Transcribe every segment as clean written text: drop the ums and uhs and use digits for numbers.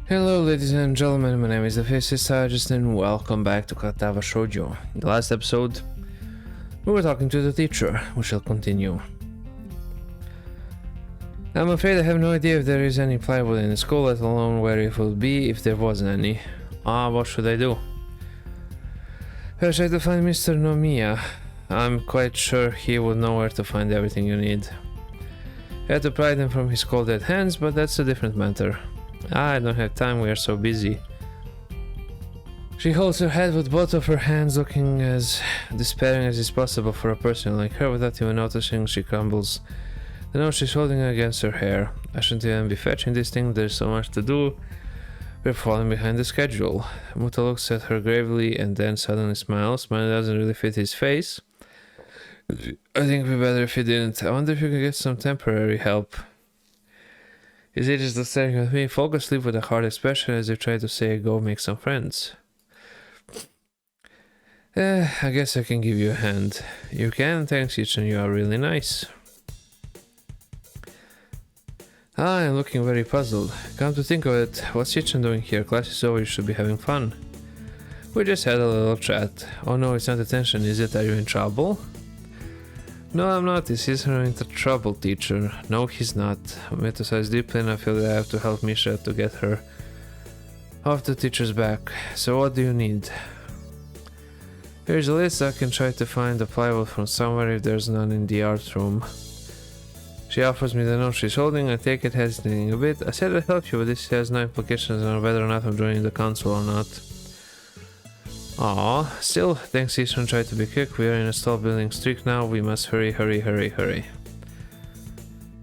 Hello ladies and gentlemen, my name is the Physicist Scientist and welcome back to Katawa Shoujo. In the last episode, we were talking to the teacher. We shall continue. I'm afraid I have no idea if there is any plywood in the school, let alone where it would be if there was any. What should I do? I'll try to find Mr. Nomiya. I'm quite sure he would know where to find everything you need. I had to pry them from his cold dead hands, but that's a different matter. I don't have time, we are so busy. She holds her head with both of her hands, looking as despairing as is possible for a person like her. Without even noticing, she crumbles the note she's holding against her hair. I shouldn't even be fetching this thing, there's so much to do. We're falling behind the schedule. Muta looks at her gravely and then suddenly smiles. Mine doesn't really fit his face. I think it'd be better if he didn't. I wonder if you can get some temporary help. His age is still staring at me, fall asleep with a hard expression as if trying to say, go make some friends. I guess I can give you a hand. You can, thanks Ichan, you are really nice. I'm looking very puzzled. Come to think of it, what's Ichan doing here? Class is over, you should be having fun. We just had a little chat. Oh no, it's not attention, is it? Are you in trouble? No, I'm not. This isn't into trouble, teacher. No, he's not. I metapsize deeply and I feel that I have to help Misha to get her off the teacher's back. So what do you need? Here's a list. I can try to find the plywood from somewhere if there's none in the art room. She offers me the note she's holding. I take it, hesitating a bit. I said I'd help you, but this has no implications on whether or not I'm joining the council or not. Aw, still, thanks Eastern, try to be quick, we are in a stall building streak now, we must hurry, hurry, hurry, hurry.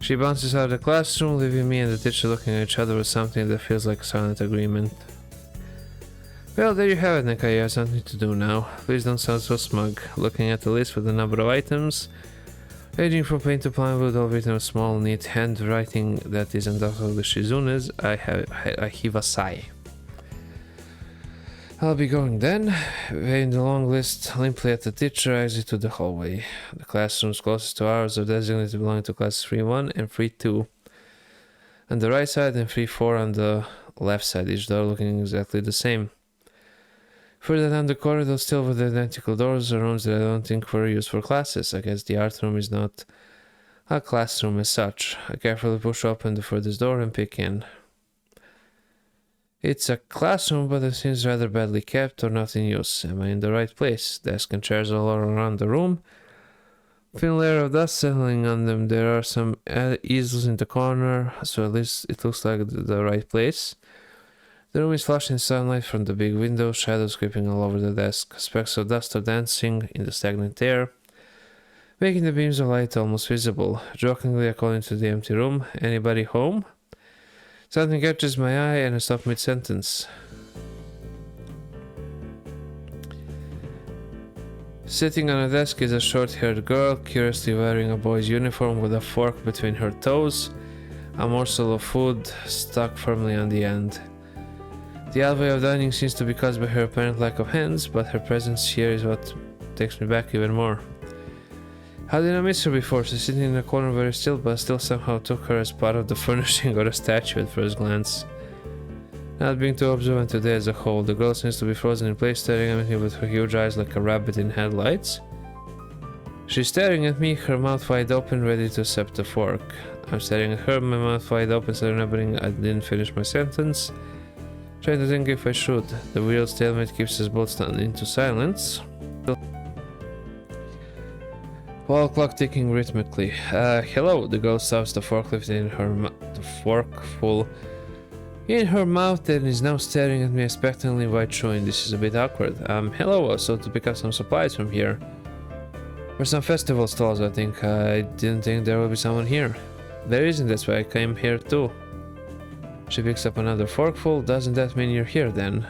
She bounces out of the classroom, leaving me and the teacher looking at each other with something that feels like a silent agreement. Well, there you have it, Nekai, you have something to do now. Please don't sound so smug. Looking at the list with the number of items, ranging from paint to plywood, all written with small, neat handwriting that is undoubtedly Shizune's, I heave a sigh. I'll be going then. Weighing the long list limply at the teacher, I exit to the hallway. The classrooms closest to ours are designated belonging to classes 3-1 and 3-2 on the right side and 3-4 on the left side, each door looking exactly the same. Further down the corridor, still with identical doors, are rooms that I don't think were used for classes. I guess the art room is not a classroom as such. I carefully push open the furthest door and peek in. It's a classroom, but it seems rather badly kept or not in use. Am I in the right place? Desks and chairs all around the room. Thin layer of dust settling on them. There are some easels in the corner, so at least it looks like the right place. The room is flushed in sunlight from the big window, shadows creeping all over the desk. Specks of dust are dancing in the stagnant air, making the beams of light almost visible. Jokingly, I call into the empty room. Anybody home? Something catches my eye and I stop mid-sentence. Sitting on a desk is a short-haired girl, curiously wearing a boy's uniform with a fork between her toes, a morsel of food stuck firmly on the end. The odd way of dining seems to be caused by her apparent lack of hands, but her presence here is what takes me back even more. How did I miss her before? She's sitting in a corner very still, but still somehow took her as part of the furnishing or a statue at first glance. Not being too observant today as a whole, the girl seems to be frozen in place, staring at me with her huge eyes like a rabbit in headlights. She's staring at me, her mouth wide open, ready to accept the fork. I'm staring at her, my mouth wide open, so remembering I didn't finish my sentence. Trying to think if I should. The weird stalemate keeps us both stunned into silence. Wall clock ticking rhythmically. Hello, the girl stuffs the forklift in the forkful in her mouth and is now staring at me expectantly while chewing. This is a bit awkward. Hello, so to pick up some supplies from here. For some festival stalls, I think. I didn't think there would be someone here. There isn't, that's why I came here too. She picks up another forkful. Doesn't that mean you're here then?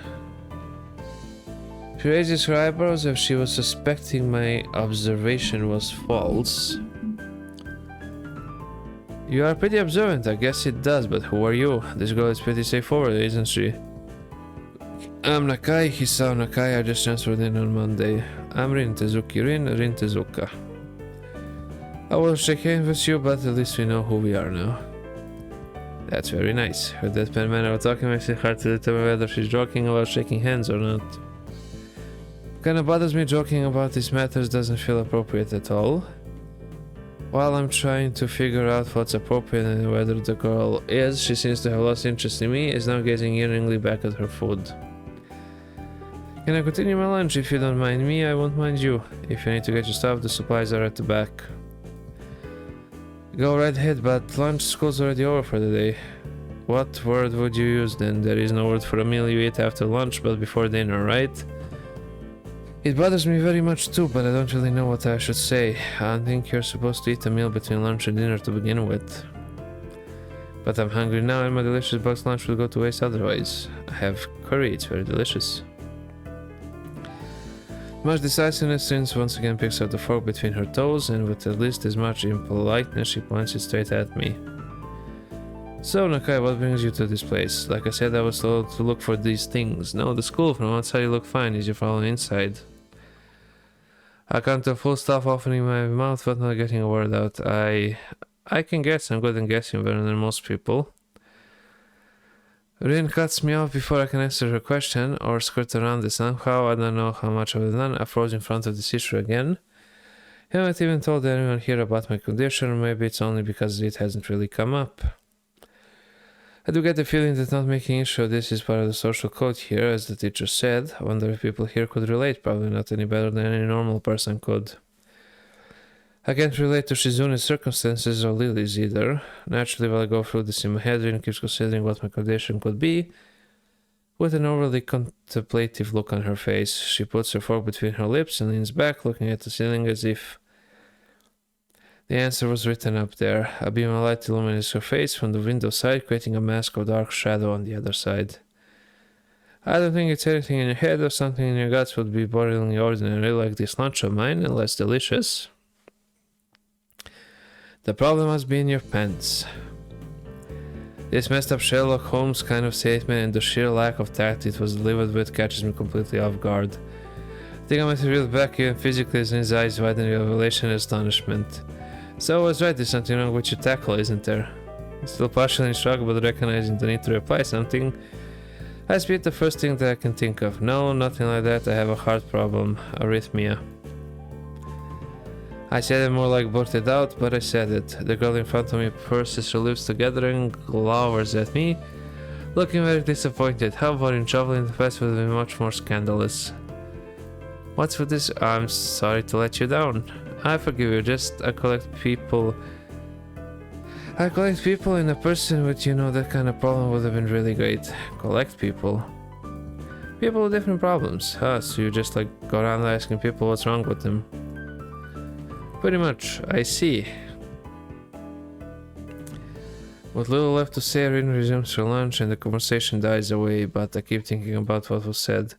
She raises her eyebrows as if she was suspecting my observation was false. You are pretty observant, I guess it does, but who are you? This girl is pretty straightforward, isn't she? I'm Nakai, Hisao Nakai, I just transferred in on Monday. I'm Rin Tezuki Rin Tezuka. I will check in with you, but at least we know who we are now. That's very nice. Her deadpan manner of talking makes it hard to determine whether she's joking about shaking hands or not. Kinda bothers me joking about these matters doesn't feel appropriate at all. While I'm trying to figure out what's appropriate and whether the girl is, she seems to have lost interest in me, is now gazing yearningly back at her food. Can I continue my lunch? If you don't mind me, I won't mind you. If you need to get your stuff, the supplies are at the back. Go right ahead, but lunch school's already over for the day. What word would you use then? There is no word for a meal you eat after lunch, but before dinner, right? It bothers me very much too, but I don't really know what I should say. I think you're supposed to eat a meal between lunch and dinner to begin with. But I'm hungry now and my delicious box lunch will go to waste otherwise. I have curry, it's very delicious. Much decisiveness, Since once again picks up the fork between her toes, and with at least as much impoliteness she points it straight at me. So Nakai, what brings you to this place? Like I said, I was told to look for these things. No, the school from outside you look fine, is you following inside? I come to a full stop opening my mouth but not getting a word out. I can guess, I'm good at guessing better than most people. Rin cuts me off before I can answer her question or skirt around it somehow. I don't know how much I've done. I froze in front of this issue again. Haven't even told anyone here about my condition, or maybe it's only because it hasn't really come up. I do get the feeling that not making issue of this is part of the social code here, as the teacher said. I wonder if people here could relate, probably not any better than any normal person could. I can't relate to Shizune's circumstances or Lily's either. Naturally, while I go through this in my head, Rin keeps considering what my condition could be. With an overly contemplative look on her face, she puts her fork between her lips and leans back, looking at the ceiling as if the answer was written up there. A beam of light illuminates her face from the window side, creating a mask of dark shadow on the other side. I don't think it's anything in your head or something in your guts would be boringly ordinary like this lunch of mine, and less delicious. The problem must be in your pants. This messed up Sherlock Holmes kind of statement and the sheer lack of tact it was delivered with catches me completely off guard. I think I might have reeled back even physically as his eyes widen in revelation and astonishment. So I was right, there's something wrong with your tackle, isn't there? Still partially in shock, but recognizing the need to reply something, I spit the first thing that I can think of. No, nothing like that, I have a heart problem, arrhythmia. I said it more like blurted out, but I said it. The girl in front of me purses her lips together and glowers at me, looking very disappointed. How boring, travel in the past would have been much more scandalous. What's with this? I'm sorry to let you down. I forgive you, just I collect people and a person with, that kind of problem would have been really great. Collect people? People with different problems. So you just go around asking people what's wrong with them. Pretty much, I see. With little left to say, Rin resumes her lunch and the conversation dies away, but I keep thinking about what was said.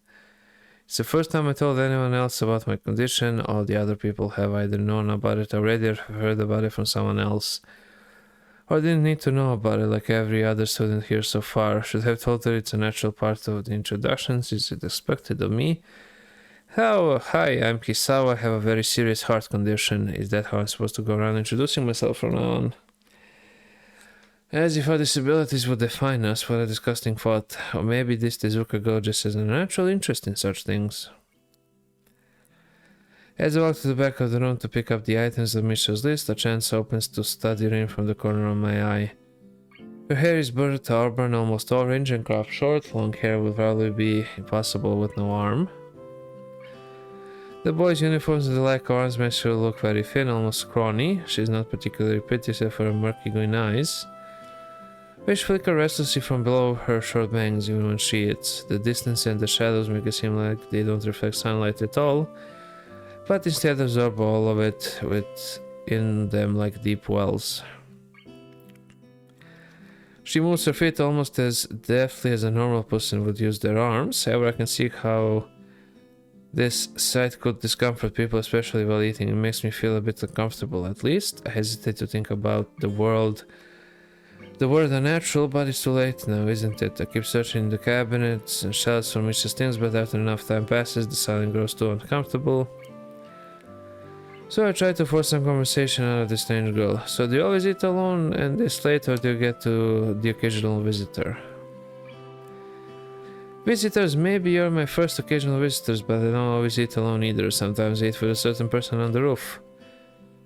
It's the first time I told anyone else about my condition. All the other people have either known about it already or heard about it from someone else. Or didn't need to know about it like every other student here so far. Should have told her it's a natural part of the introductions. Is it expected of me? Oh, hi, I'm Kisawa. I have a very serious heart condition. Is that how I'm supposed to go around introducing myself from now on? As if our disabilities would define us, what a disgusting thought. Or maybe this Tezuka girl just has a natural interest in such things. As I walk to the back of the room to pick up the items of Misha's list, a chance opens to study Rin from the corner of my eye. Her hair is burnt auburn, almost orange, and cropped short. Long hair will probably be impossible with no arm. The boys' uniforms and the lack of arms makes her look very thin, almost scrawny. She's not particularly pretty except for her murky green eyes, which flicker restlessly from below her short bangs even when she eats. The distance and the shadows make it seem like they don't reflect sunlight at all, but instead absorb all of it within them like deep wells. She moves her feet almost as deftly as a normal person would use their arms. However, I can see how this sight could discomfort people, especially while eating. It makes me feel a bit uncomfortable, at least. I hesitate to think about the word unnatural, but it's too late now, isn't it? I keep searching the cabinets and shelves for Misha's things, but after enough time passes, the silence grows too uncomfortable. So I try to force some conversation out of the strange girl. So do you always eat alone and this late, or do you get to the occasional visitor? Visitors, maybe you're my first occasional visitors, but I don't always eat alone either. Sometimes I eat with a certain person on the roof.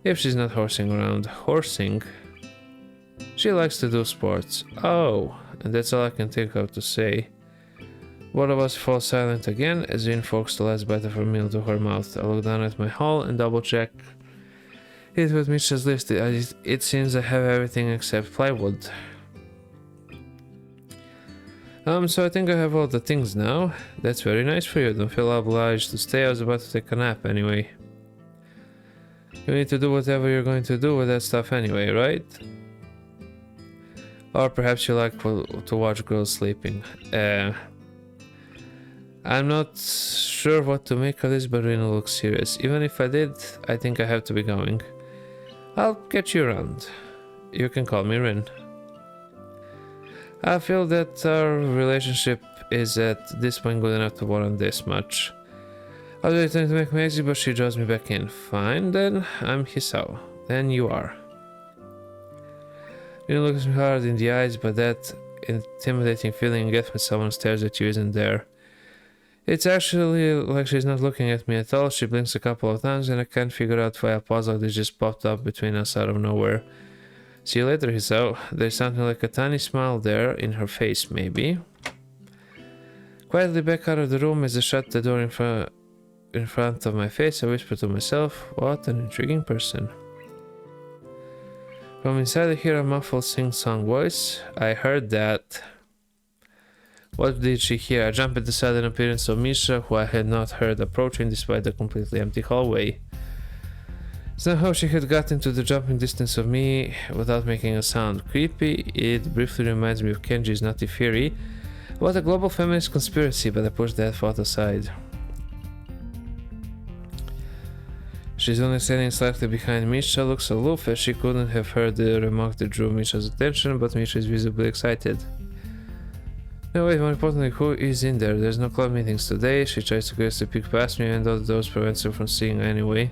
If she's not horsing around. Horsing? She likes to do sports. Oh, and that's all I can think of to say. Both of us fall silent again as Rin forks the last bite of her meal to her mouth. I look down at my haul and double check it with Misha's list. It seems I have everything except plywood. So I think I have all the things now. That's very nice for you. Don't feel obliged to stay. I was about to take a nap anyway. You need to do whatever you're going to do with that stuff anyway, right? Or perhaps you like to watch girls sleeping. I'm not sure what to make of this, but Rina looks serious. Even if I did, I think I have to be going. I'll get you around. You can call me Rin. I feel that our relationship is at this point good enough to warrant this much. I was trying to make me exit, but she draws me back in. Fine, then I'm Hisao. Then you are. Rina looks me hard in the eyes, but that intimidating feeling you get when someone stares at you isn't there. It's actually like she's not looking at me at all. She blinks a couple of times and I can't figure out why a pause like this just popped up between us out of nowhere. See you later, Hisao. There's something like a tiny smile there in her face, maybe. Quietly back out of the room as I shut the door in front of my face, I whisper to myself, what an intriguing person. From inside I hear a muffled sing-song voice. I heard that. What did she hear? I jumped at the sudden appearance of Misha, who I had not heard approaching despite the completely empty hallway. Somehow she had gotten to the jumping distance of me without making a sound. Creepy, it briefly reminds me of Kenji's Naughty Theory about a global feminist conspiracy, but I pushed that thought aside. She's only standing slightly behind Misha, looks aloof as she couldn't have heard the remark that drew Misha's attention, but Misha is visibly excited. No, wait, more importantly, who is in there? There's no club meetings today. She tries to curiously peek past me, even though the doors prevents her from seeing anyway.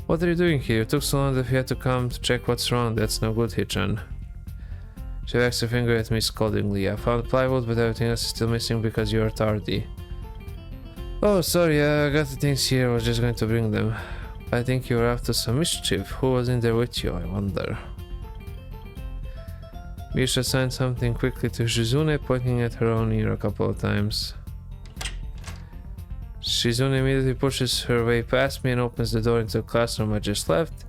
What are you doing here? You took so long that you had to come to check what's wrong. That's no good, Hichan. She wags her finger at me scoldingly. I found plywood, but everything else is still missing because you are tardy. Oh, sorry, I got the things here. I was just going to bring them. I think you were up to some mischief. Who was in there with you, I wonder? Misha signed something quickly to Shizune, pointing at her own ear a couple of times. Shizune immediately pushes her way past me and opens the door into the classroom I just left.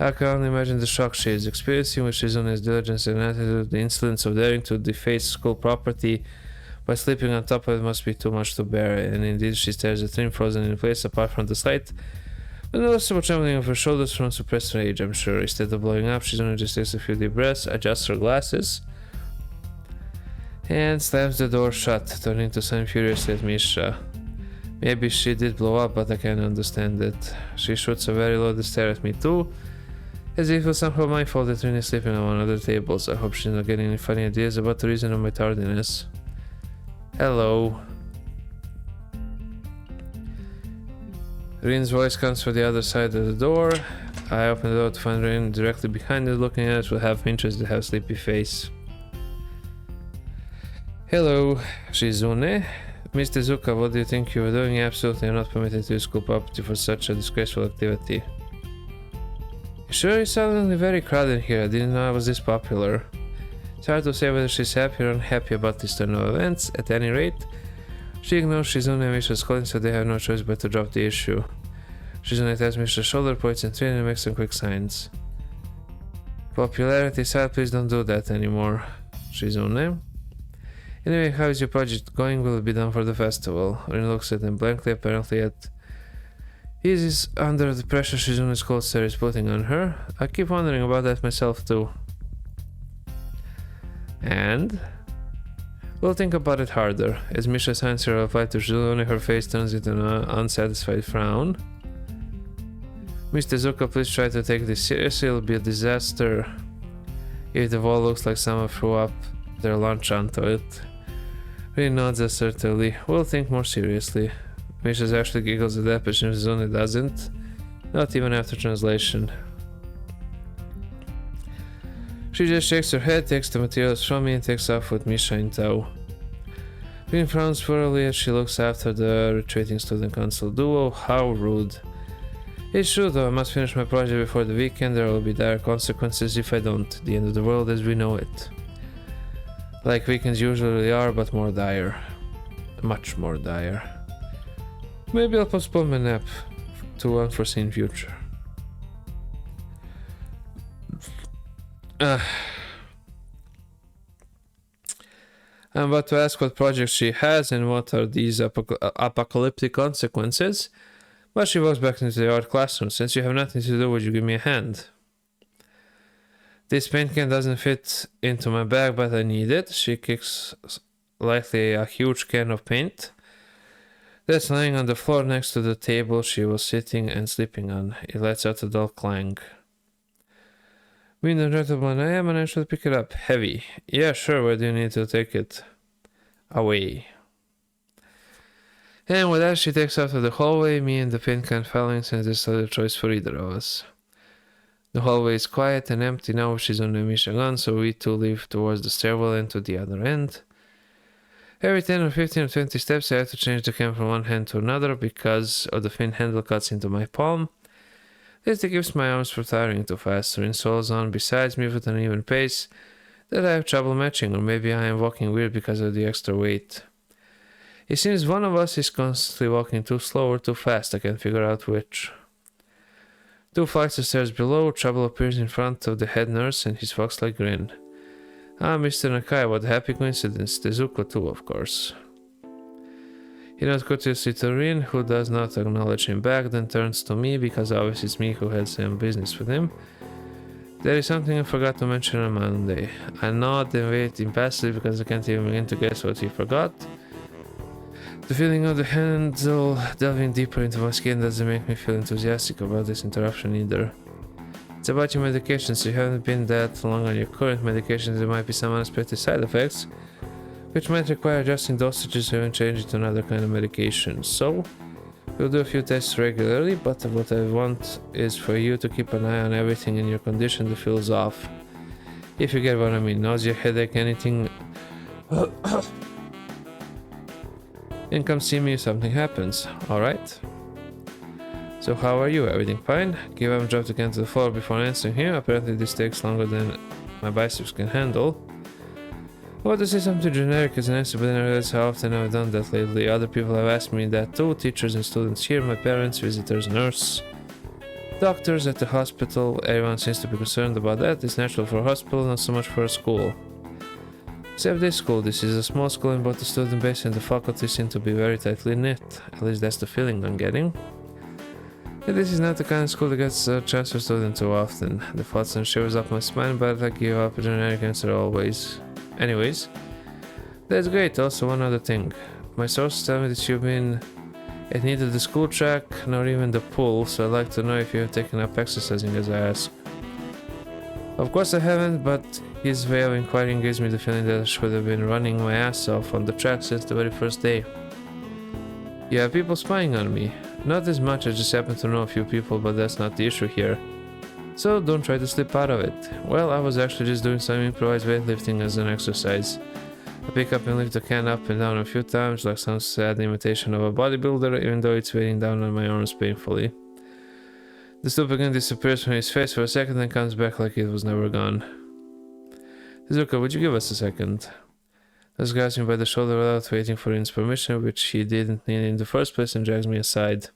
I can only imagine the shock she is experiencing with Shizune's diligence and attitude. The insolence of daring to deface school property by sleeping on top of it must be too much to bear, and indeed she stares at Rin frozen in place apart from the slight but noticeable trembling of her shoulders from suppressed rage, I'm sure. Instead of blowing up, Shizune just takes a few deep breaths, adjusts her glasses, and slams the door shut, turning to sun furiously at Misha. Maybe she did blow up, but I can't understand it. She shoots a very low stare at me too, as if it was somehow my fault that Rin is sleeping on one of the tables. I hope she's not getting any funny ideas about the reason of my tardiness. Hello. Rin's voice comes from the other side of the door. I open the door to find Rin directly behind it, looking at us with half interest and half sleepy face. Hello, Shizune. Miss Tezuka, what do you think you were doing? Absolutely, I'm not permitted to use school property for such a disgraceful activity. Sure, it's suddenly very crowded here. I didn't know I was this popular. It's hard to say whether she's happy or unhappy about this turn of events. At any rate, she ignores Shizune and Misha's calling, so they have no choice but to drop the issue. Shizune taps Misha's shoulder, points and train and makes some quick signs. Popularity aside, please don't do that anymore, Shizune. Anyway, how is your project going? Will it be done for the festival? Rin looks at them blankly, apparently at ease under the pressure Shizune's cold stare is putting on her. I keep wondering about that myself too. And? We'll think about it harder. As Misha signs her reply to Shizune, her face turns into an unsatisfied frown. Miss Tezuka, please try to take this seriously. It'll be a disaster if the wall looks like someone threw up their lunch onto it. Rin nods assertively. We'll think more seriously. Misha actually giggles at that, but Shizune doesn't. Not even after translation. She just shakes her head, takes the materials from me, and takes off with Misha in tow. Green frowns thoroughly as she looks after the retreating student council duo. How rude. It's true though, I must finish my project before the weekend. There will be dire consequences if I don't. The end of the world as we know it. Like weekends usually are, but more dire. Much more dire. Maybe I'll postpone my nap to unforeseen future. I'm about to ask what projects she has and what are these apocalyptic consequences, but she walks back into the art classroom. Since you have nothing to do, would you give me a hand? This paint can doesn't fit into my bag, but I need it. She kicks lightly a huge can of paint that's lying on the floor next to the table she was sitting and sleeping on. It lets out a dull clang. Being the gentleman I am, and I should pick it up. Heavy. Yeah, sure, where do you need to take it? Away. And with that, she takes off to the hallway, me and the paint can following since there's no other choice for either of us. The hallway is quiet and empty now she's on the Misha gun, so we two leave towards the stairwell and to the other end. Every 10 or 15 or 20 steps I have to change the cam from one hand to another because of the thin handle cuts into my palm. This keeps my arms from tiring too fast. Rin rolls on besides me with an even pace that I have trouble matching, or maybe I am walking weird because of the extra weight. It seems one of us is constantly walking too slow or too fast. I can't figure out which. 2 flights of stairs below, trouble appears in front of the head nurse and his fox-like grin. Ah, Mr. Nakai, what a happy coincidence. Tezuko too, of course. He nods courteously to Rin, who does not acknowledge him back, then turns to me, because obviously it's me who had some business with him. There is something I forgot to mention on Monday. I nod and wait impassively because I can't even begin to guess what he forgot. The feeling of the handle delving deeper into my skin doesn't make me feel enthusiastic about this interruption either. It's about your medications. You haven't been that long on your current medications, there might be some unexpected side effects, which might require adjusting dosages or even changing to another kind of medication. So, we'll do a few tests regularly, but what I want is for you to keep an eye on everything in your condition that feels off. If you get what I mean, nausea, headache, anything. And come see me if something happens, alright? So how are you? Everything fine? Givam dropped again to the floor before answering him. Apparently this takes longer than my biceps can handle. I want to say something generic as an answer, but then I realize how often I've done that lately. Other people have asked me that too. Teachers and students here, my parents, visitors, nurse, doctors at the hospital. Everyone seems to be concerned about that. It's natural for a hospital, not so much for a school. Except this school. This is a small school and both the student base and the faculty seem to be very tightly knit. At least that's the feeling I'm getting. And this is not the kind of school that gets a transfer student too often. The thoughts and shivers up my spine, but I give up a generic answer always. Anyways, that's great. Also, one other thing. My sources tell me that you've been at neither the school track nor even the pool, so I'd like to know if you have taken up exercising as I ask. Of course I haven't, but his way of inquiring gives me the feeling that I should have been running my ass off on the track since the very first day. You have people spying on me. Not as much, I just happen to know a few people, but that's not the issue here. So don't try to slip out of it. Well, I was actually just doing some improvised weightlifting as an exercise. I pick up and lift the can up and down a few times like some sad imitation of a bodybuilder, even though it's weighing down on my arms painfully. The stoop again disappears from his face for a second and comes back like it was never gone. Tezuka, would you give us a second? Just grabs me by the shoulder without waiting for his permission, which he didn't need in the first place, and drags me aside.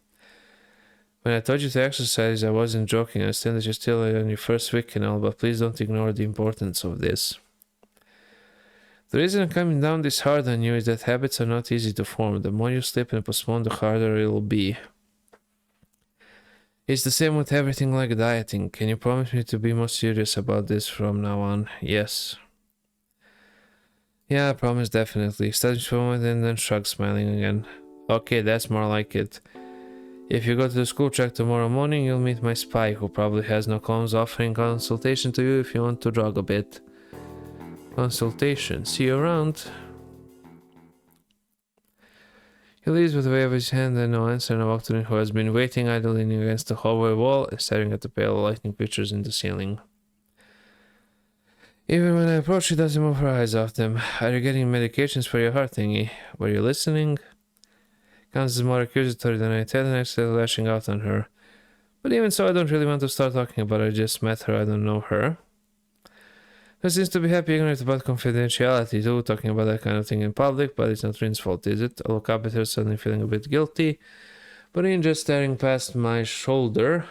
When I told you to exercise, I wasn't joking. I understand that you're still on your first week and all, but please don't ignore the importance of this. The reason I'm coming down this hard on you is that habits are not easy to form. The more you slip and postpone, the harder it'll be. It's the same with everything like dieting. Can you promise me to be more serious about this from now on? Yes. Yeah, I promise, definitely. Studies for a moment and then shrugs, smiling again. Okay, that's more like it. If you go to the school track tomorrow morning, you'll meet my spy, who probably has no qualms offering consultation to you if you want to jog a bit. Consultation. See you around. He leaves with a wave of his hand and no answer, and I walk to him, who has been waiting idly leaning against the hallway wall and staring at the pale lightning pictures in the ceiling. Even when I approach, she doesn't move her eyes off them. Are you getting medications for your heart thingy? Were you listening? Counts as more accusatory than I intended, and I started lashing out on her. But even so, I don't really want to start talking about her. I just met her, I don't know her. She seems to be happy ignorant about confidentiality too, talking about that kind of thing in public, but it's not Rin's fault, is it? I look up at her, suddenly feeling a bit guilty. But Rin just staring past my shoulder.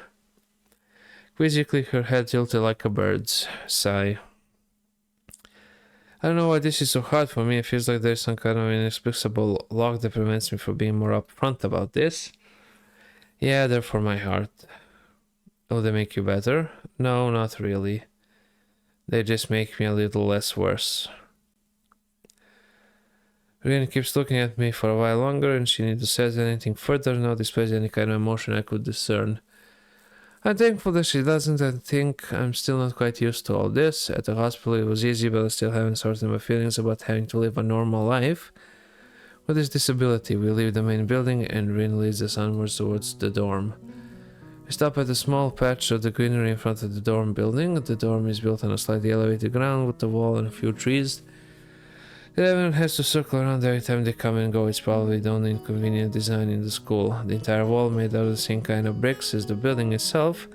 Quizzically, her head tilted like a bird's. Sigh. I don't know why this is so hard for me. It feels like there's some kind of inexplicable lock that prevents me from being more upfront about this. Yeah, they're for my heart. Will they make you better? No, not really. They just make me a little less worse. Rin keeps looking at me for a while longer, and she neither says anything further nor displays any kind of emotion I could discern. I'm thankful that she doesn't. I think I'm still not quite used to all this. At the hospital it was easy, but I still haven't sorted my feelings about having to live a normal life. With this disability, we leave the main building and Rin leads us onwards towards the dorm. We stop at a small patch of the greenery in front of the dorm building. The dorm is built on a slightly elevated ground with a wall and a few trees. Everyone has to circle around every time they come and go. It's probably the only inconvenient design in the school. The entire wall, made out of the same kind of bricks as the building itself,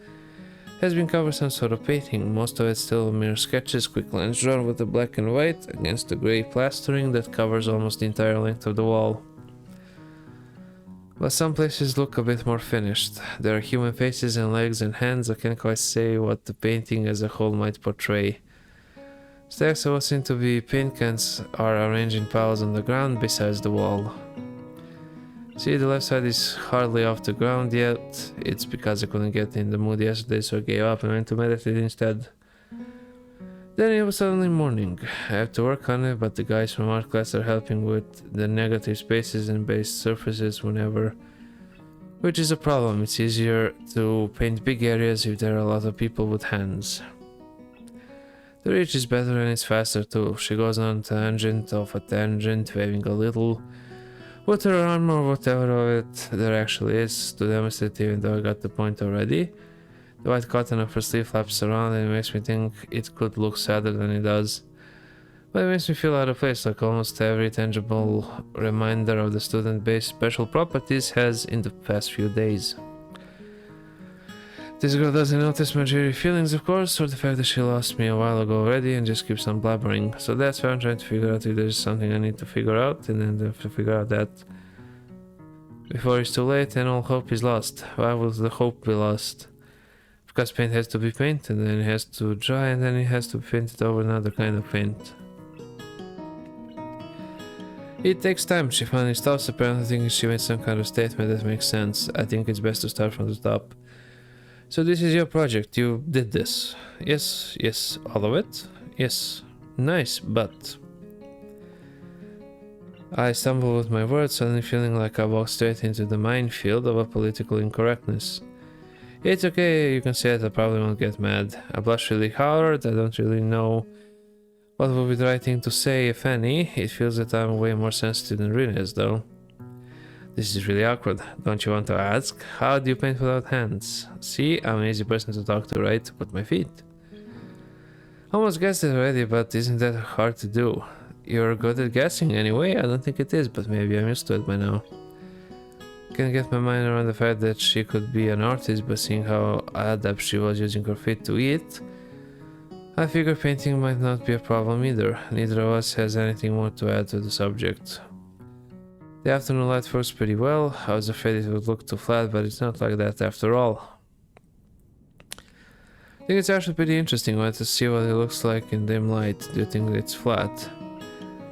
has been covered some sort of painting. Most of it still mere sketches, quick lines drawn with the black and white against the grey plastering that covers almost the entire length of the wall. But some places look a bit more finished. There are human faces and legs and hands. I can't quite say what the painting as a whole might portray. Stacks of what seem to be paint cans are arranged in piles on the ground besides the wall. See, the left side is hardly off the ground yet. It's because I couldn't get in the mood yesterday, so I gave up and went to meditate instead. Then it was suddenly morning. I have to work on it, but the guys from art class are helping with the negative spaces and base surfaces whenever, which is a problem. It's easier to paint big areas if there are a lot of people with hands. The reach is better and it's faster too. She goes on a tangent of a tangent, waving a little with her arm or whatever of it there actually is to demonstrate, even though I got the point already. The white cotton of her sleeve flaps around and it makes me think it could look sadder than it does. But it makes me feel out of place, like almost every tangible reminder of the student-based special properties has in the past few days. This girl doesn't notice my dreary feelings, of course, or the fact that she lost me a while ago already and just keeps on blabbering. So that's why I'm trying to figure out if there's something I need to figure out, and then I have to figure out that before it's too late and all hope is lost. Why will the hope be lost? Because paint has to be painted, and then it has to dry, and then it has to be painted over another kind of paint. It takes time. She finally stops, apparently thinking she made some kind of statement that makes sense. I think it's best to start from the top. So this is your project, you did this. Yes, all of it? Yes. Nice, but... I stumble with my words, suddenly feeling like I walked straight into the minefield of a political incorrectness. It's okay, you can say it, I probably won't get mad. I blush really hard, I don't really know what would be the right thing to say, if any. It feels that I'm way more sensitive than Rin is, though. This is really awkward. Don't you want to ask? How do you paint without hands? See, I'm an easy person to talk to, right? With my feet. Almost guessed it already, but isn't that hard to do? You're good at guessing anyway? I don't think it is, but maybe I'm used to it by now. Can't get my mind around the fact that she could be an artist, but seeing how adept she was using her feet to eat, I figure painting might not be a problem either. Neither of us has anything more to add to the subject. The afternoon light works pretty well. I was afraid it would look too flat, but it's not like that after all. I think it's actually pretty interesting to see what it looks like in dim light. Do you think it's flat?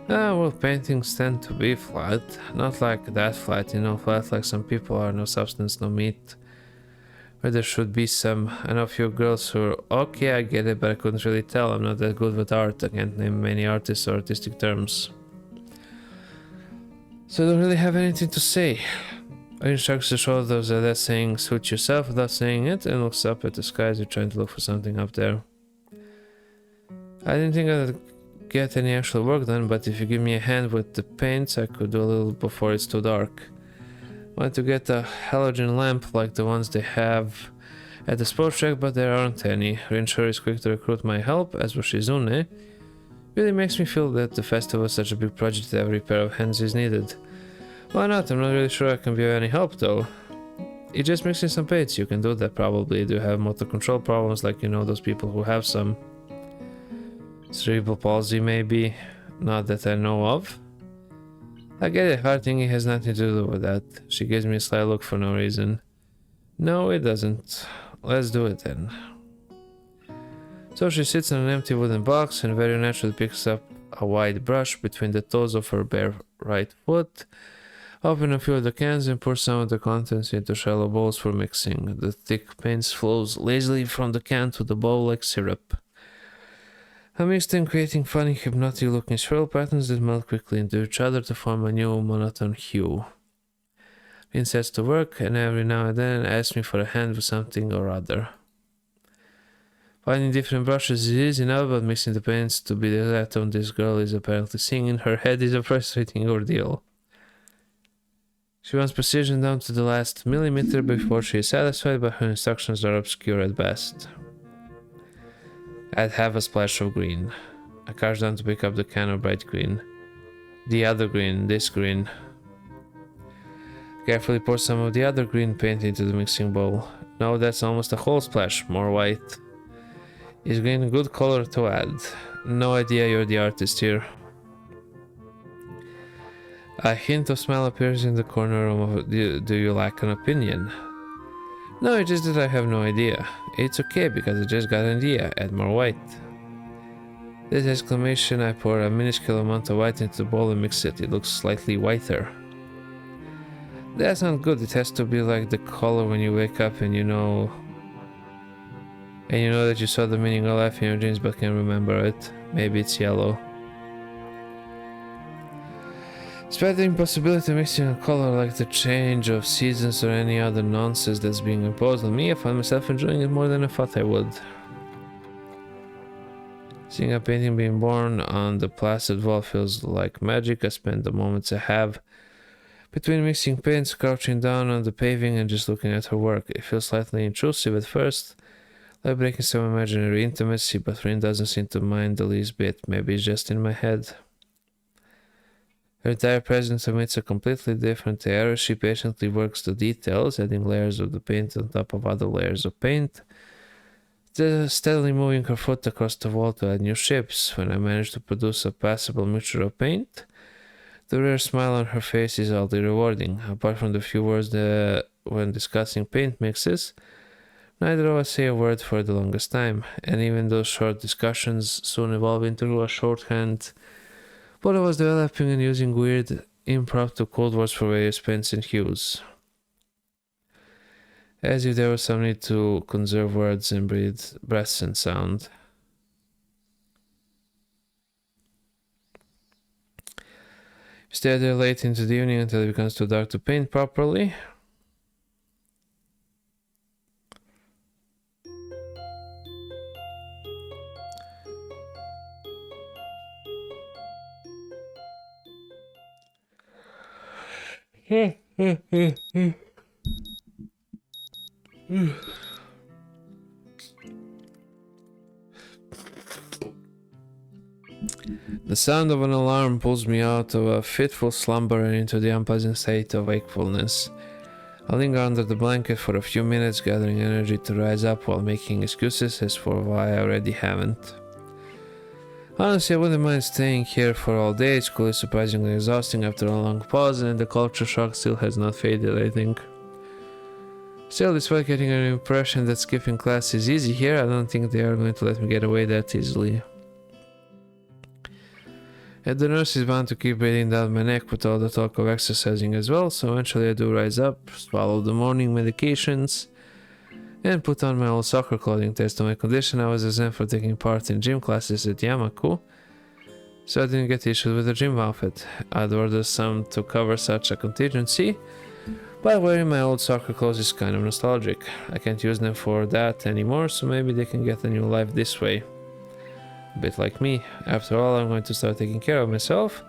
Well, paintings tend to be flat. Not like that flat, flat like some people are, no substance, no meat. Where there should be some. I know a few girls who are, okay, I get it, but I couldn't really tell. I'm not that good with art. I can't name many artists or artistic terms. So I don't really have anything to say. I shrugs the shoulders at that, saying, suit yourself, without saying it, and looks up at the sky as if trying to look for something up there. I didn't think I'd get any actual work done, but if you give me a hand with the paints, I could do a little before it's too dark. Want to get a halogen lamp like the ones they have at the sports track, but there aren't any. Rinshore is quick to recruit my help, as was Shizune. Really makes me feel that the festival is such a big project that every pair of hands is needed. Why not? I'm not really sure I can be of any help though. It just mixing some paints, you can do that probably. Do you have motor control problems like you know those people who have some? Cerebral palsy maybe? Not that I know of. I get it, hard thinking has nothing to do with that. She gives me a sly look for no reason. No, it doesn't. Let's do it then. So she sits on an empty wooden box and very naturally picks up a wide brush between the toes of her bare right foot, opens a few of the cans and pours some of the contents into shallow bowls for mixing. The thick paint flows lazily from the can to the bowl like syrup. I mixed in, creating funny hypnotic looking swirl patterns that melt quickly into each other to form a new monotone hue. Min sets to work and every now and then asks me for a hand with something or other. Finding different brushes is easy now, but mixing the paints to be the tone this girl is apparently seeing in her head is a frustrating ordeal. She wants precision down to the last millimeter before she is satisfied, but her instructions are obscure at best. I'd have a splash of green. I crouch down to pick up the can of bright green. The other green, this green. Carefully pour some of the other green paint into the mixing bowl. No, that's almost a whole splash, more white. Is green a good color to add? No idea, you're the artist here. A hint of smile appears in the corner of do you lack an opinion? No, it's just that I have no idea. It's okay because I just got an idea, add more white. This exclamation, I pour a minuscule amount of white into the bowl and mix it. It looks slightly whiter. That's not good, it has to be like the color when you wake up and you know that you saw the meaning of life in your dreams but can't remember it. Maybe it's yellow. Despite the impossibility of mixing a color like the change of seasons or any other nonsense that's being imposed on me, I find myself enjoying it more than I thought I would. Seeing a painting being born on the placid wall feels like magic. I spend the moments I have between mixing paints, crouching down on the paving and just looking at her work. It feels slightly intrusive at first, like breaking some imaginary intimacy, but Rin doesn't seem to mind the least bit. Maybe it's just in my head. Her entire presence emits a completely different air. She patiently works the details, adding layers of the paint on top of other layers of paint, steadily moving her foot across the wall to add new shapes. When I manage to produce a passable mixture of paint, the rare smile on her face is oddly rewarding. Apart from the few words when discussing paint mixes, neither of us say a word for the longest time, and even those short discussions soon evolve into a shorthand. Both of us developing and using weird, impromptu code words for various paints and hues. As if there was some need to conserve words and breathe breaths and sound. We stay there late into the evening until it becomes too dark to paint properly. The sound of an alarm pulls me out of a fitful slumber and into the unpleasant state of wakefulness. I linger under the blanket for a few minutes, gathering energy to rise up while making excuses as for why I already haven't. Honestly, I wouldn't mind staying here for all day. School is surprisingly exhausting after a long pause, and the culture shock still has not faded, I think. Still, despite getting an impression that skipping class is easy here, I don't think they are going to let me get away that easily. And the nurse is bound to keep breathing down my neck with all the talk of exercising as well, so eventually I do rise up, swallow the morning medications, and put on my old soccer clothing. Thanks to my condition, I was exempt for taking part in gym classes at Yamaku, so I didn't get issued with a gym outfit. I'd ordered some to cover such a contingency, but wearing my old soccer clothes is kind of nostalgic. I can't use them for that anymore, so maybe they can get a new life this way. A bit like me. After all, I'm going to start taking care of myself.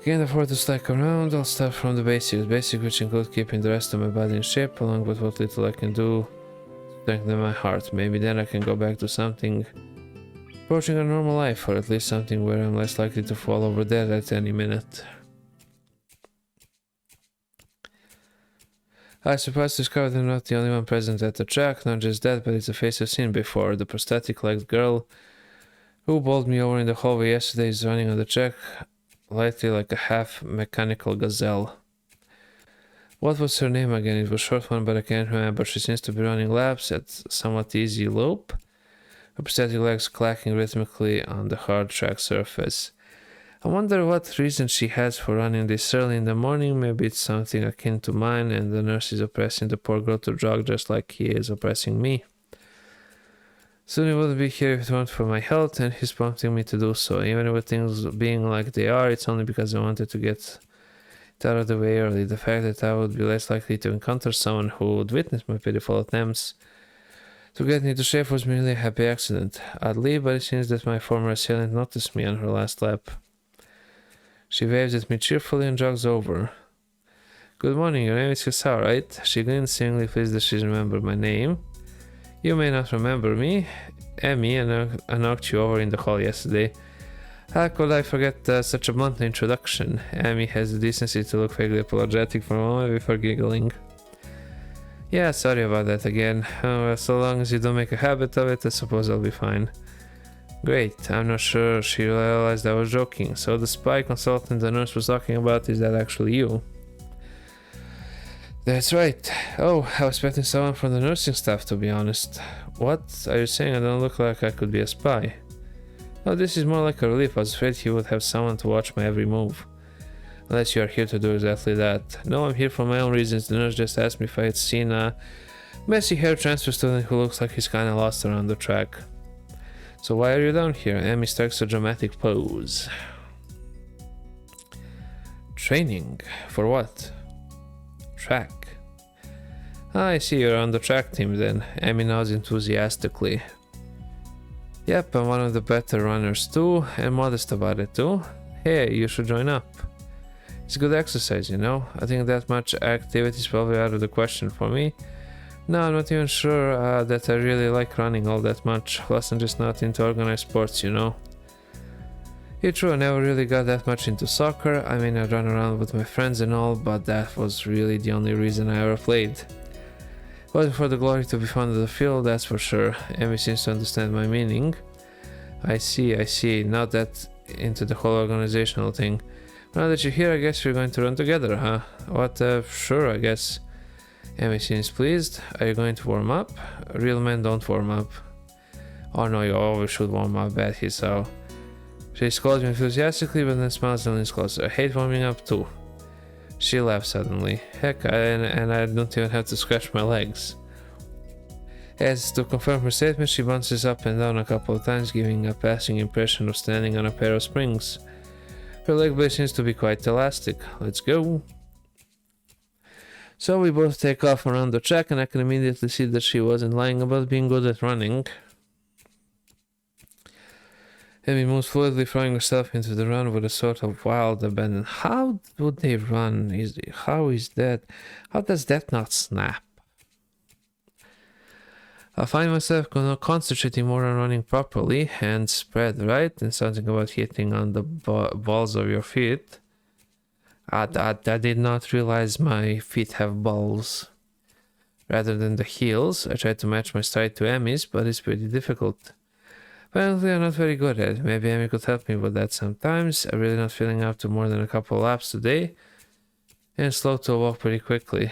Can't afford to slack around. I'll start from the basics. Basics which include keeping the rest of my body in shape, along with what little I can do to strengthen my heart. Maybe then I can go back to something approaching a normal life, or at least something where I'm less likely to fall over dead at any minute. I surprised to discover that I'm not the only one present at the track. Not just that, but it's a face I've seen before. The prosthetic-legged girl who bowled me over in the hallway yesterday is running on the track lightly like a half-mechanical gazelle. What was her name again? It was a short one, but I can't remember. She seems to be running laps at somewhat easy lope, her prosthetic legs clacking rhythmically on the hard track surface. I wonder what reason she has for running this early in the morning. Maybe it's something akin to mine, and the nurse is oppressing the poor girl to jog just like he is oppressing me. Soon he wouldn't be here if it weren't for my health, and he's prompting me to do so. Even with things being like they are, it's only because I wanted to get it out of the way early. The fact that I would be less likely to encounter someone who would witness my pitiful attempts to get me into shape was merely a happy accident. Oddly, but it seems that my former assailant noticed me on her last lap. She waves at me cheerfully and jogs over. Good morning, your name is Katawa, right? She grinned, seemingly pleased that she remembered my name. You may not remember me. Emmy, I knocked you over in the hall yesterday. How could I forget such a blunt introduction? Emmy has the decency to look vaguely apologetic for a moment before giggling. Yeah, sorry about that again. So long as you don't make a habit of it, I suppose I'll be fine. Great, I'm not sure she realized I was joking. So the spy consultant the nurse was talking about, is that actually you? That's right. Oh, I was expecting someone from the nursing staff, to be honest. What? Are you saying I don't look like I could be a spy? Oh, this is more like a relief. I was afraid he would have someone to watch my every move. Unless you are here to do exactly that. No, I'm here for my own reasons. The nurse just asked me if I had seen a messy hair transfer student who looks like he's kinda lost around the track. So why are you down here? Emmy strikes a dramatic pose. Training? For what? Track. I see you're on the track team then. Emmy nods enthusiastically. Yep, I'm one of the better runners too, and modest about it too. Hey, you should join up. It's good exercise, you know. I think that much activity is probably out of the question for me. No, I'm not even sure that I really like running all that much. Plus, I'm just not into organized sports, you know. It's true, I never really got that much into soccer. I mean, I run around with my friends and all, but that was really the only reason I ever played. It wasn't for the glory to be found on the field, that's for sure. Emmy seems to understand my meaning. I see. Not that into the whole organizational thing. Now that you're here, I guess we're going to run together, huh? What, sure, I guess. Emmy seems pleased. Are you going to warm up? Real men don't warm up. Oh no, you always should warm up, bet he saw. She scolds me enthusiastically, but then smiles and leans closer. I hate warming up too. She laughs suddenly. Heck, and I don't even have to scratch my legs. As to confirm her statement, she bounces up and down a couple of times, giving a passing impression of standing on a pair of springs. Her leg base seems to be quite elastic. Let's go. So we both take off around the track, and I can immediately see that she wasn't lying about being good at running. Emmy moves fluidly, throwing herself into the run with a sort of wild abandon. How would they run? How does that not snap? I find myself concentrating more on running properly, hands spread right, and something about hitting on the balls of your feet. I did not realize my feet have balls. Rather than the heels, I try to match my stride to Emmy's, but it's pretty difficult. Apparently I'm not very good at it. Maybe Emmy could help me with that sometimes. I'm really not feeling up to more than a couple laps today, and slow to walk pretty quickly.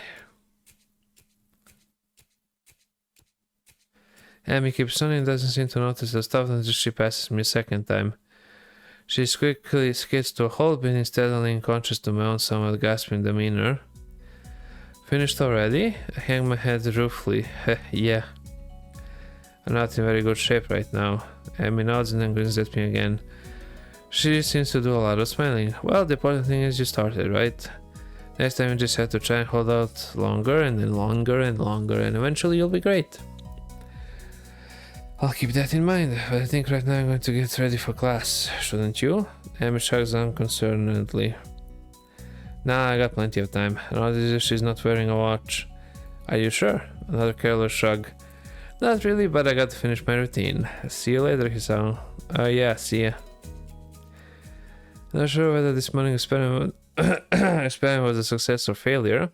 Emmy keeps running and doesn't seem to notice the stuff until she passes me a second time. She quickly skids to a halt, being steadily unconscious to my own somewhat gasping demeanor. Finished already? I hang my head ruefully. Yeah. I'm not in very good shape right now. Emmy nods and then grins at me again. She seems to do a lot of smiling. Well, the important thing is you started, right? Next time you just have to try and hold out longer and then longer and longer, and eventually you'll be great. I'll keep that in mind, but I think right now I'm going to get ready for class, shouldn't you? Emmy shrugs unconcernedly. Nah, I got plenty of time. Notice if she's not wearing a watch. Are you sure? Another careless shrug. Not really, but I got to finish my routine. See you later, Hisao. Yeah, see ya. Not sure whether this morning experiment was a success or failure,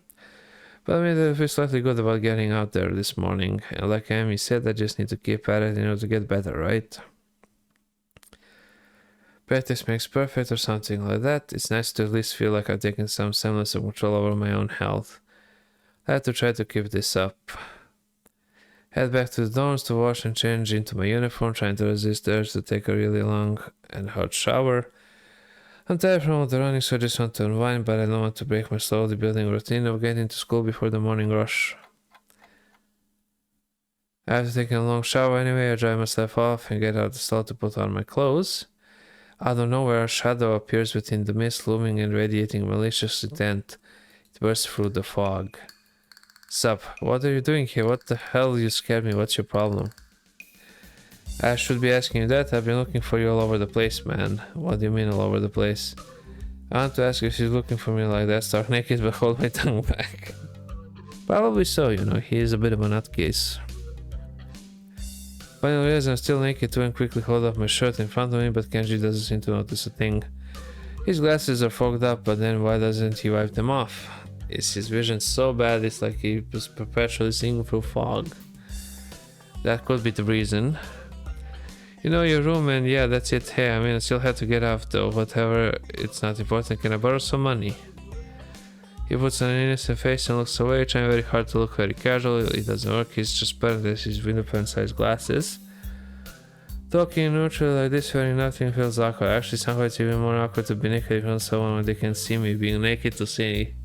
but I made me feel slightly good about getting out there this morning. And like Amy said, I just need to keep at it in order to get better, right? Practice makes perfect or something like that. It's nice to at least feel like I've taken some semblance of control over my own health. I have to try to keep this up. Head back to the dorms to wash and change into my uniform, trying to resist the urge to take a really long and hot shower. I'm tired from all the running, so I just want to unwind, but I don't want to break my slowly building routine of getting to school before the morning rush. After taking a long shower anyway, I dry myself off and get out of the stall to put on my clothes. Out of nowhere, a shadow appears within the mist, looming and radiating malicious intent. It bursts through the fog. Sup, what are you doing here? What the hell? You scared me. What's your problem? I should be asking you that. I've been looking for you all over the place, man. What do you mean all over the place? I want to ask if she's looking for me like that, stark naked, but hold my tongue back. Probably so, you know, he is a bit of a nutcase. Finally realize I'm still naked too and quickly hold up my shirt in front of me, but Kenji doesn't seem to notice a thing. His glasses are fogged up, but then why doesn't he wipe them off? Is his vision so bad it's like he was perpetually seeing through fog? That could be the reason. You know your room, and yeah, that's it. Hey, I mean, I still have to get off though. Whatever, it's not important. Can I borrow some money? He puts on an innocent face and looks away, trying very hard to look very casual. It doesn't work. He's just better than his window pen-sized glasses. Talking neutral like this, wearing nothing feels awkward. Actually, somehow it's even more awkward to be naked in front of someone when they can see me. Being naked to see.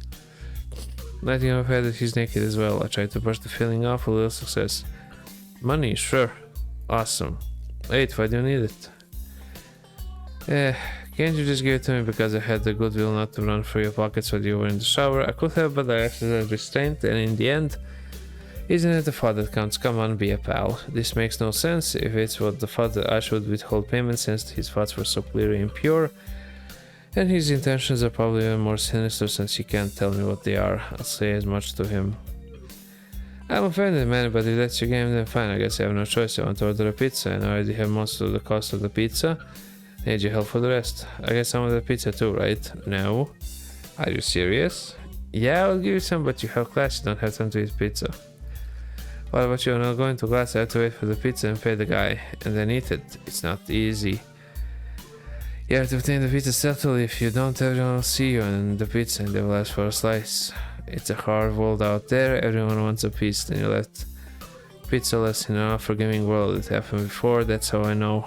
Letting off head that he's naked as well. I try to brush the feeling off with little success. Money, sure. Awesome. Wait, why do you need it? Can't you just give it to me because I had the goodwill not to run through your pockets while you were in the shower? I could have, but I accidentally restrained, and in the end, isn't it the thought that counts? Come on, be a pal. This makes no sense. If it's what the thought that I should withhold payment since his thoughts were so clearly impure, and his intentions are probably even more sinister since he can't tell me what they are. I'll say as much to him. I'm offended, man, but if that's your game, then fine. I guess I have no choice. I want to order a pizza, and I already have most of the cost of the pizza. Need your help for the rest. I get some of the pizza too, right? No. Are you serious? Yeah, I'll give you some, but you have class. You don't have time to eat pizza. What about you? I'm not going to class. I have to wait for the pizza and pay the guy, and then eat it. It's not easy. You have to obtain the pizza subtly. If you don't, everyone will see you and the pizza, and they will ask for a slice. It's a hard world out there. Everyone wants a piece. Then you left pizza less in an unforgiving world. It happened before. That's how I know.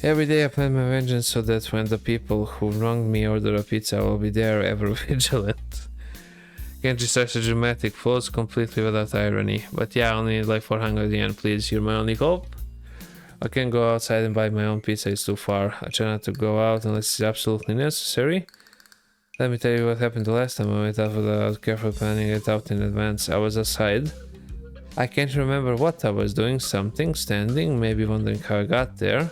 Every day I plan my vengeance so that when the people who wronged me order a pizza, I will be there, ever vigilant. Genji starts a dramatic flows completely without irony. But yeah, I only need like 400 yen, please. You're my only hope. I can't go outside and buy my own pizza, it's too far. I try not to go out unless it's absolutely necessary. Let me tell you what happened the last time I went out without careful planning it out in advance. I was outside. I can't remember what I was doing, something, standing, maybe wondering how I got there.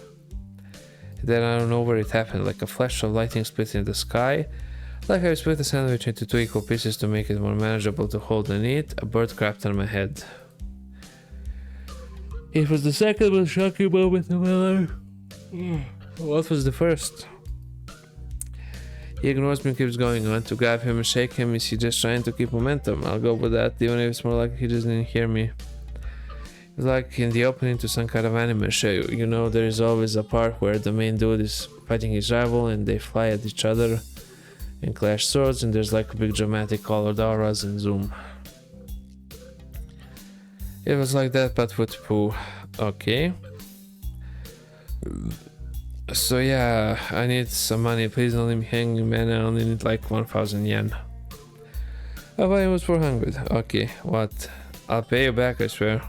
Then I don't know where it happened, like a flash of lightning split in the sky. Like I split a sandwich into 2 equal pieces to make it more manageable to hold and eat, a bird crapped on my head. It was the second most shocking moment of my life. What was the first? He ignores me and keeps going. I want to grab him and shake him. Is he just trying to keep momentum? I'll go with that, even if it's more like he doesn't hear me. It's like in the opening to some kind of anime show. You know, there is always a part where the main dude is fighting his rival and they fly at each other and clash swords, and there's like a big dramatic colored auras and zoom. It was like that, but with poo. Okay. So yeah, I need some money. Please don't leave me hanging, man. I only need like 1,000 yen. Oh, but it was 400. Okay, what? I'll pay you back, I swear.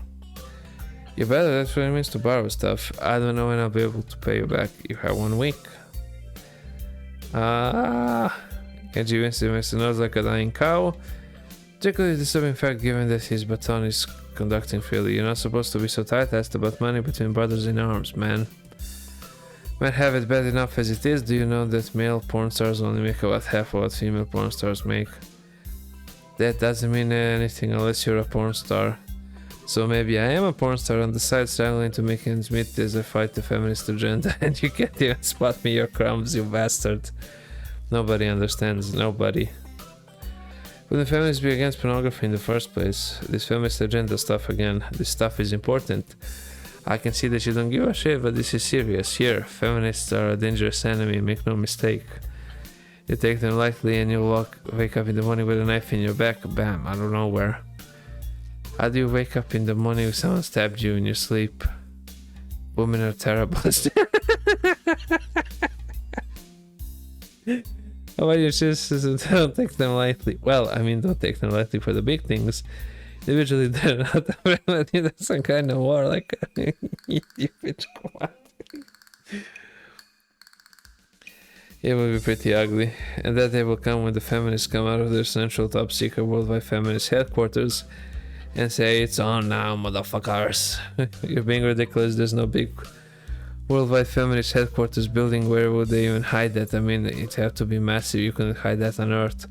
You better, that's what it means to borrow stuff. I don't know when I'll be able to pay you back. You have 1 week. Can't you instantly makes the nose like a dying cow? Particularly disturbing fact given that his baton is conducting freely. You're not supposed to be so tight-assed about money between brothers in arms, man. Might have it bad enough as it is. Do you know that male porn stars only make about half of what female porn stars make? That doesn't mean anything unless you're a porn star. So maybe I am a porn star on the side, struggling to make ends meet as I fight the feminist agenda, and you can't even spot me your crumbs, you bastard. Nobody understands, nobody. Wouldn't feminists be against pornography in the first place? This feminist agenda stuff again. This stuff is important. I can see that you don't give a shit, but this is serious. Here, feminists are a dangerous enemy, make no mistake. You take them lightly and you'll wake up in the morning with a knife in your back, bam, out of nowhere. How do you wake up in the morning if someone stabbed you in your sleep? Women are terrible. How about your sisters? Don't take them lightly. Well, I mean, don't take them lightly for the big things. Individually, they're not a remedy. That's some kind of war. Like, you bitch, come on. It will be pretty ugly. And that day will come when the feminists come out of their central top secret worldwide feminist headquarters and say, it's on now, motherfuckers. You're being ridiculous. There's no big worldwide feminist headquarters building. Where would they even hide that? I mean, it'd have to be massive. You couldn't hide that on Earth.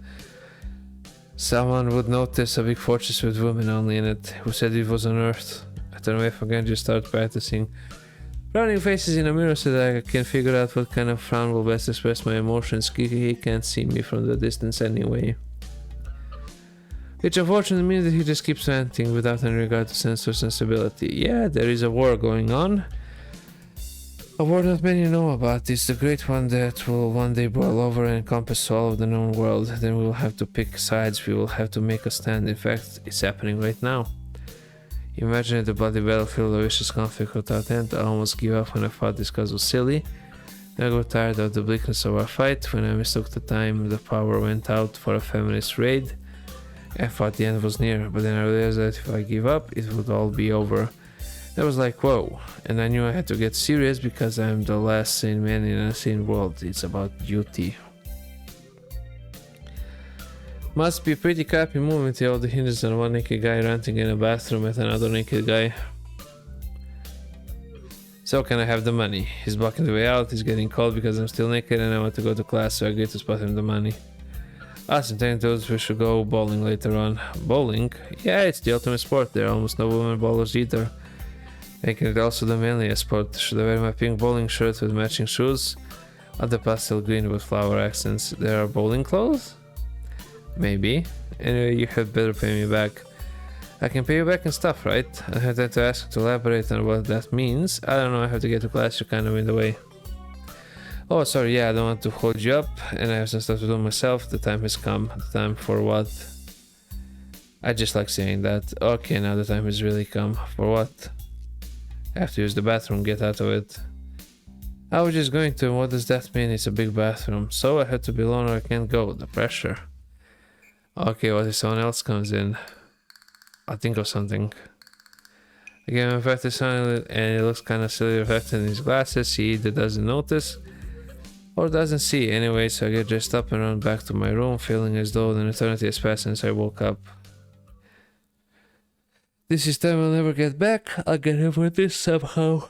Someone would notice a big fortress with women only in it. Who said it was on Earth? I turn away from again, just start practicing frowning faces in a mirror so that I can figure out what kind of frown will best express my emotions. He can't see me from the distance anyway. Which unfortunately means that he just keeps ranting without any regard to sense or sensibility. Yeah, there is a war going on. A war that many know about. It's the great one that will one day boil over and encompass all of the known world. Then we will have to pick sides, we will have to make a stand. In fact, it's happening right now. Imagine the bloody battlefield of vicious conflict without end. I almost gave up when I thought this cause was silly. I got tired of the bleakness of our fight. When I mistook the time the power went out for a feminist raid, I thought the end was near, but then I realized that if I give up, it would all be over. That was like, whoa, and I knew I had to get serious because I'm the last sane man in a sane world. It's about duty. Must be a pretty crappy movement here, all the hinges on one naked guy ranting in a bathroom at another naked guy. So can I have the money? He's blocking the way out, he's getting cold because I'm still naked and I want to go to class, so I agree to spot him the money. Us and those we should go bowling later on. Bowling? Yeah, it's the ultimate sport. There are almost no women bowlers either. Making it also the manliest sport. Should I wear my pink bowling shirt with matching shoes? Or the pastel green with flower accents? There are bowling clothes? Maybe. Anyway, you had better pay me back. I can pay you back and stuff, right? I had to ask you to elaborate on what that means. I don't know, I have to get to class, you're kind of in the way. Oh, sorry, yeah, I don't want to hold you up, and I have some stuff to do myself. The time has come. The time for what? I just like saying that. Okay, now the time has really come. For what? I have to use the bathroom, get out of it. I was just going to, and what does that mean? It's a big bathroom. So I have to be alone or I can't go. The pressure. Okay, what if someone else comes in? I'll think of something. Again, I'm practicing silent and it looks kind of silly reflected in his glasses. He either doesn't notice or doesn't see. Anyway, so I get dressed up and run back to my room, feeling as though an eternity has passed since I woke up. This is time I'll never get back. I'll get over this somehow.